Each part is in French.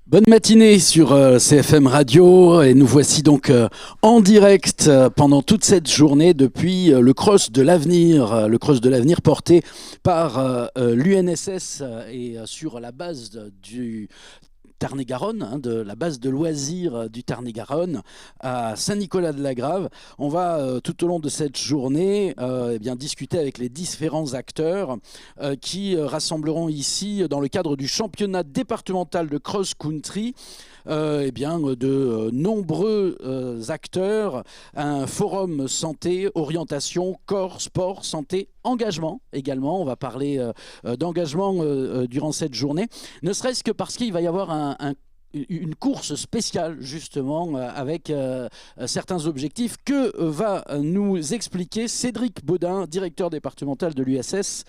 Bonne matinée sur CFM Radio et nous voici donc en direct pendant toute cette journée depuis le Cross de l'avenir porté par l'UNSS et sur la base du Tarn-et-Garonne, de la base de loisirs du Tarn-et-Garonne à Saint-Nicolas-de-la-Grave. On va tout au long de cette journée discuter avec les différents acteurs qui rassembleront ici dans le cadre du championnat départemental de cross-country de nombreux acteurs, un forum santé, orientation, corps, sport, santé, engagement également. On va parler d'engagement durant cette journée, ne serait-ce que parce qu'il va y avoir une course spéciale justement avec certains objectifs que va nous expliquer Cédric Baudin, directeur départemental de l'UNSS.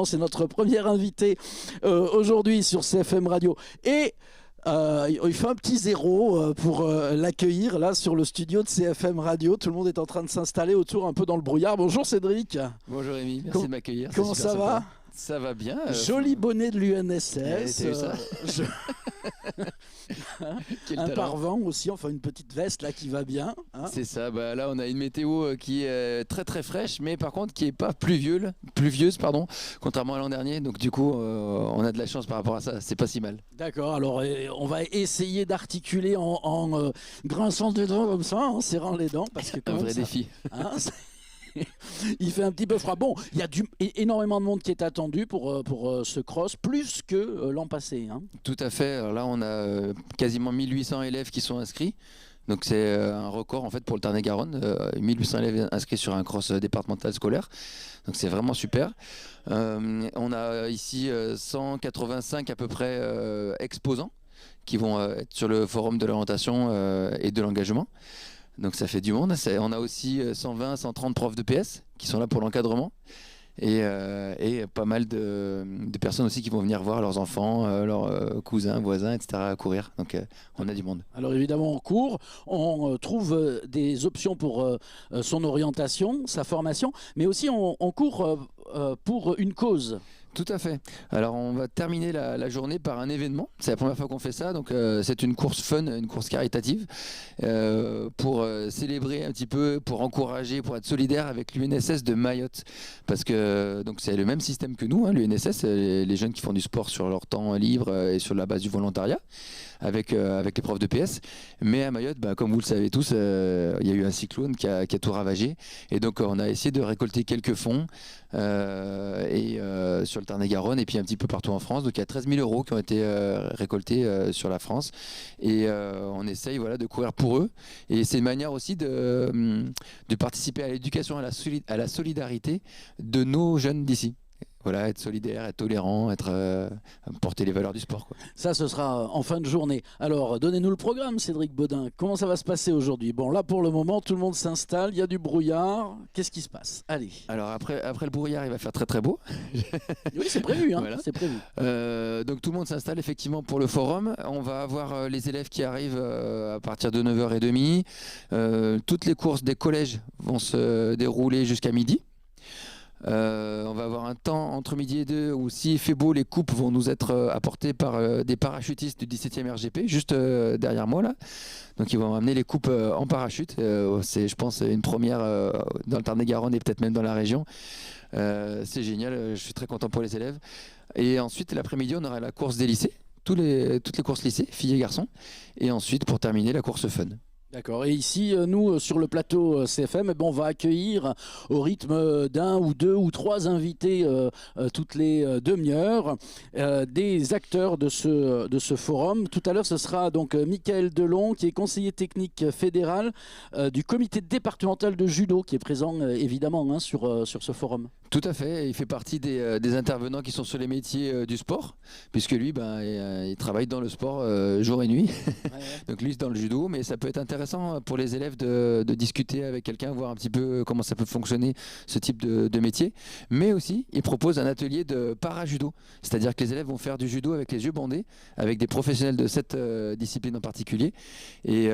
C'est notre premier invité aujourd'hui sur CFM Radio. Et il fait un petit zéro pour l'accueillir là sur le studio de CFM Radio. Tout le monde est en train de s'installer autour un peu dans le brouillard. Bonjour Cédric. Bonjour Rémi, merci de m'accueillir. Comment ça va ? Ça va bien. Joli bonnet de l'UNSS. Un parvent aussi, enfin une petite veste là qui va bien. Hein. C'est ça, là on a une météo qui est très très fraîche, mais par contre qui n'est pas pluvieuse, contrairement à l'an dernier. Donc du coup on a de la chance par rapport à ça, c'est pas si mal. D'accord, alors on va essayer d'articuler en grinçant des dents comme ça, en serrant les dents. Parce que un vrai défi. Hein, il fait un petit peu froid. Bon, il y a énormément de monde qui est attendu pour ce cross, plus que l'an passé. Hein. Tout à fait. Alors là, on a quasiment 1800 élèves qui sont inscrits. Donc c'est un record en fait pour le Tarn-et-Garonne. 1800 élèves inscrits sur un cross départemental scolaire. Donc c'est vraiment super. On a ici 185 à peu près exposants qui vont être sur le forum de l'orientation et de l'engagement. Donc ça fait du monde. On a aussi 120, 130 profs de PS qui sont là pour l'encadrement et pas mal de personnes aussi qui vont venir voir leurs enfants, leurs cousins, voisins, etc. courir. Donc on a du monde. Alors évidemment on court, on trouve des options pour son orientation, sa formation, mais aussi on court pour une cause. Tout à fait. Alors on va terminer la journée par un événement. C'est la première fois qu'on fait ça, donc c'est une course fun, une course caritative pour célébrer un petit peu, pour encourager, pour être solidaire avec l'UNSS de Mayotte. Parce que donc c'est le même système que nous, hein, l'UNSS, les jeunes qui font du sport sur leur temps libre et sur la base du volontariat. Avec les profs de PS. Mais à Mayotte, comme vous le savez tous, il y a eu un cyclone qui a tout ravagé. Et donc on a essayé de récolter quelques fonds sur le Tarn-et-Garonne et puis un petit peu partout en France. Donc il y a 13 000 € qui ont été récoltés sur la France. Et on essaye de courir pour eux. Et c'est une manière aussi de participer à l'éducation, à la solidarité de nos jeunes d'ici. Voilà, être solidaire, être tolérant, porter les valeurs du sport. Quoi. Ça, ce sera en fin de journée. Alors, donnez-nous le programme, Cédric Baudin. Comment ça va se passer aujourd'hui ? Bon, là, pour le moment, tout le monde s'installe. Il y a du brouillard. Qu'est-ce qui se passe ? Allez. Alors, après le brouillard, il va faire très très beau. Oui, c'est prévu. Hein, voilà. C'est prévu. Donc, tout le monde s'installe effectivement pour le forum. On va avoir les élèves qui arrivent à partir de 9h30. Toutes les courses des collèges vont se dérouler jusqu'à midi. On va avoir un temps entre midi et 2 où s'il fait beau, les coupes vont nous être apportées par des parachutistes du 17e RGP juste derrière moi là. Donc ils vont amener les coupes en parachute. C'est, je pense, une première dans le Tarn-et-Garonne et peut-être même dans la région. C'est génial, je suis très content pour les élèves. Et ensuite l'après-midi on aura la course des lycées, toutes les courses lycées, filles et garçons. Et ensuite pour terminer la course fun. D'accord. Et ici, nous, sur le plateau CFM, on va accueillir au rythme d'un ou deux ou trois invités toutes les demi-heures, des acteurs de ce forum. Tout à l'heure, ce sera donc Michael Delon, qui est conseiller technique fédéral du comité départemental de judo, qui est présent évidemment sur ce forum. Tout à fait, il fait partie des intervenants qui sont sur les métiers du sport, puisque lui, il travaille dans le sport jour et nuit. Ouais. Donc lui, c'est dans le judo, mais ça peut être intéressant pour les élèves de discuter avec quelqu'un, voir un petit peu comment ça peut fonctionner, ce type de métier. Mais aussi, il propose un atelier de para-judo, c'est-à-dire que les élèves vont faire du judo avec les yeux bandés, avec des professionnels de cette discipline en particulier. Et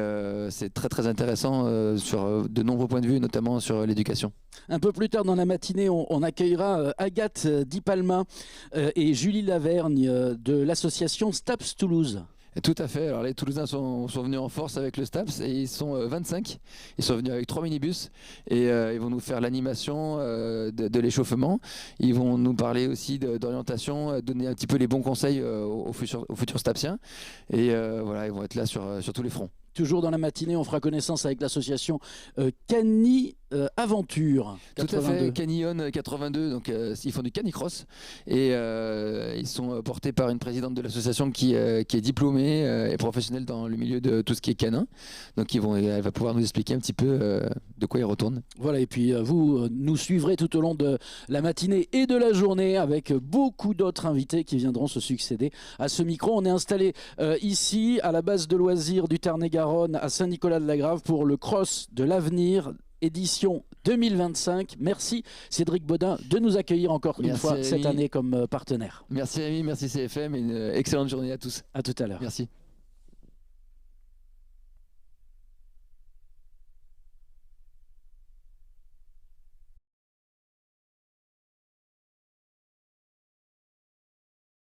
c'est très très intéressant sur de nombreux points de vue, notamment sur l'éducation. Un peu plus tard dans la matinée, on accueillera Agathe Di Palma et Julie Lavergne de l'association STAPS Toulouse. Tout à fait. Alors les Toulousains sont venus en force avec le STAPS et ils sont 25. Ils sont venus avec 3 minibus et ils vont nous faire l'animation de l'échauffement. Ils vont nous parler aussi d'orientation, donner un petit peu les bons conseils aux futurs STAPsiens. Et voilà, ils vont être là sur tous les fronts. Toujours dans la matinée, on fera connaissance avec l'association Cani Aventure 82. Tout à fait, Canyon 82, donc ils font du canicross et ils sont portés par une présidente de l'association qui est diplômée et professionnelle dans le milieu de tout ce qui est canin. Donc elle va pouvoir nous expliquer un petit peu de quoi ils retournent. Voilà, et puis vous nous suivrez tout au long de la matinée et de la journée avec beaucoup d'autres invités qui viendront se succéder à ce micro. On est installé ici à la base de loisirs du Tarn-et-Garonne à Saint-Nicolas-de-la-Grave pour le Cross de l'avenir édition 2025. Merci Cédric Baudin de nous accueillir encore une fois cette année comme partenaire. Merci Rémi, merci CFM et une excellente journée à tous. À tout à l'heure. Merci.